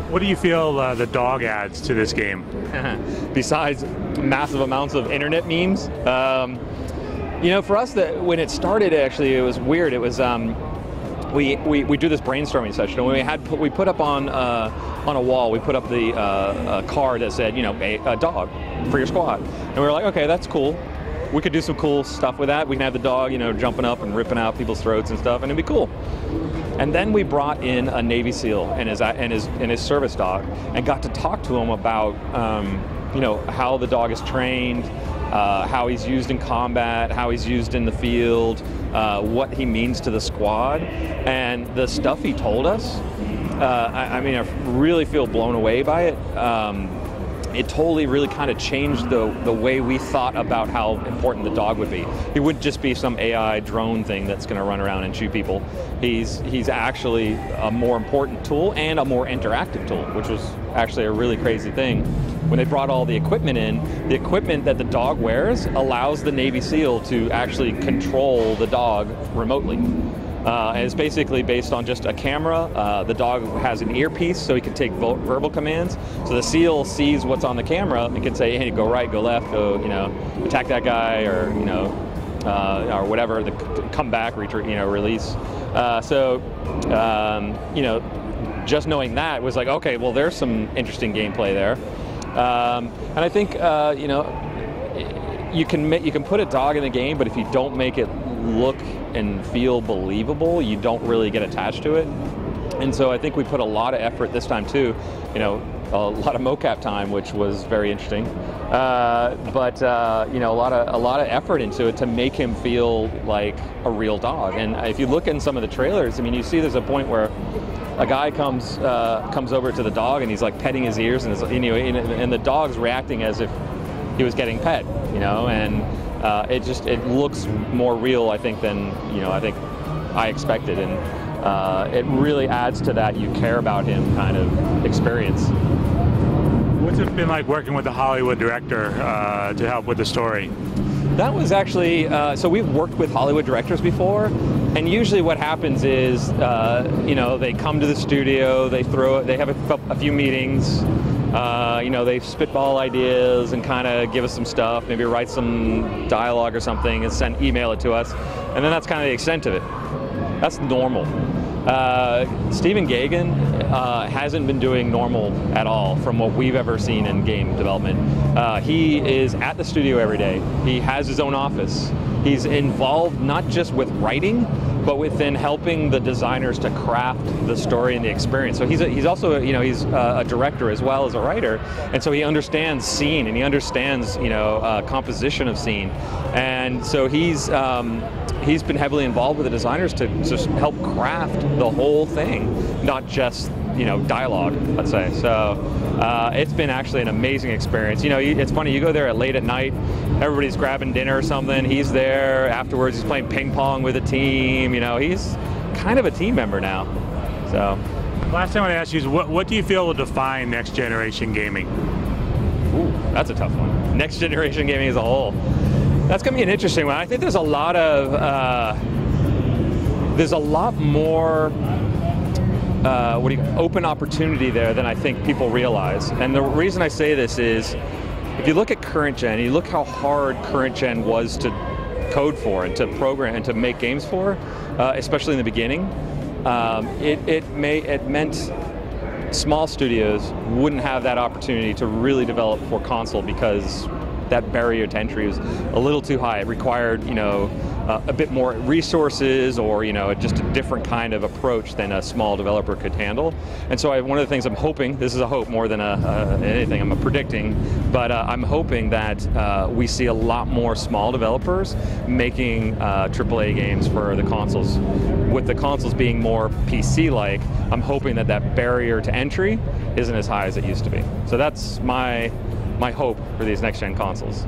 What do you feel the dog adds to this game? Besides massive amounts of internet memes, you know, for us, when it started, actually, it was weird. It was we do this brainstorming session, and we put up on a wall. We put up the card that said, you know, a dog for your squad, and we were like, okay, that's cool. We could do some cool stuff with that. We can have the dog, you know, jumping up and ripping out people's throats and stuff, and it'd be cool. And then we brought in a Navy SEAL and his service dog, and got to talk to him about, you know, how the dog is trained, how he's used in combat, how he's used in the field, what he means to the squad, and the stuff he told us. I mean, I really feel blown away by it. It totally really kind of changed the way we thought about how important the dog would be. He wouldn't just be some AI drone thing that's going to run around and shoot people. He's actually a more important tool and a more interactive tool, which was actually a really crazy thing. When they brought all the equipment in, the equipment that the dog wears allows the Navy SEAL to actually control the dog remotely. And it's basically based on just a camera. The dog has an earpiece, so he can take verbal commands. So the SEAL sees what's on the camera and can say, "Hey, go right, go left, go, you know, attack that guy," or, you know, or whatever. Come back, retreat, you know, release. You know, just knowing that was like, okay, well, there's some interesting gameplay there. And I think, you know, you can put a dog in the game, but if you don't make it look and feel believable, you don't really get attached to it. And so I think we put a lot of effort this time too, you know, a lot of mocap time, which was very interesting, you know, a lot of effort into it to make him feel like a real dog. And if you look in some of the trailers, I mean, you see there's a point where a guy comes over to the dog and he's like petting his ears, and and the dog's reacting as if he was getting pet, you know, and it looks more real, I think, than, you know, I expected, and it really adds to that you care about him kind of experience. What's it been like working with a Hollywood director to help with the story? That was actually, so we've worked with Hollywood directors before, and usually what happens is, you know, they come to the studio, they have a few meetings, you know, they spitball ideas and kind of give us some stuff, maybe write some dialogue or something and email it to us, and then that's kind of the extent of it. That's normal. Stephen Gaghan hasn't been doing normal at all from what we've ever seen in game development. He is at the studio every day. He has his own office. He's involved not just with writing, but within helping the designers to craft the story and the experience. So he's also, you know, he's a director as well as a writer, and so he understands scene and he understands, you know, composition of scene, and so he's been heavily involved with the designers to just help craft the whole thing, not just, you know, dialogue, let's say. So it's been actually an amazing experience. You know, it's funny, you go there at late at night, everybody's grabbing dinner or something, he's there afterwards, he's playing ping pong with a team, you know, he's kind of a team member now. So last thing I want to ask you is what do you feel will define next generation gaming? Ooh, that's a tough one. Next generation gaming as a whole. That's going to be an interesting one. I think there's a lot more open opportunity there than I think people realize. And the reason I say this is, if you look at current gen, you look how hard current gen was to code for and to program and to make games for, especially in the beginning, it meant small studios wouldn't have that opportunity to really develop for console because that barrier to entry was a little too high. It required, you know, a bit more resources, or, you know, just a different kind of approach than a small developer could handle. And so one of the things I'm hoping, this is a hope more than anything I'm predicting, but I'm hoping that we see a lot more small developers making AAA games for the consoles. With the consoles being more PC-like, I'm hoping that that barrier to entry isn't as high as it used to be. So that's my hope for these next-gen consoles.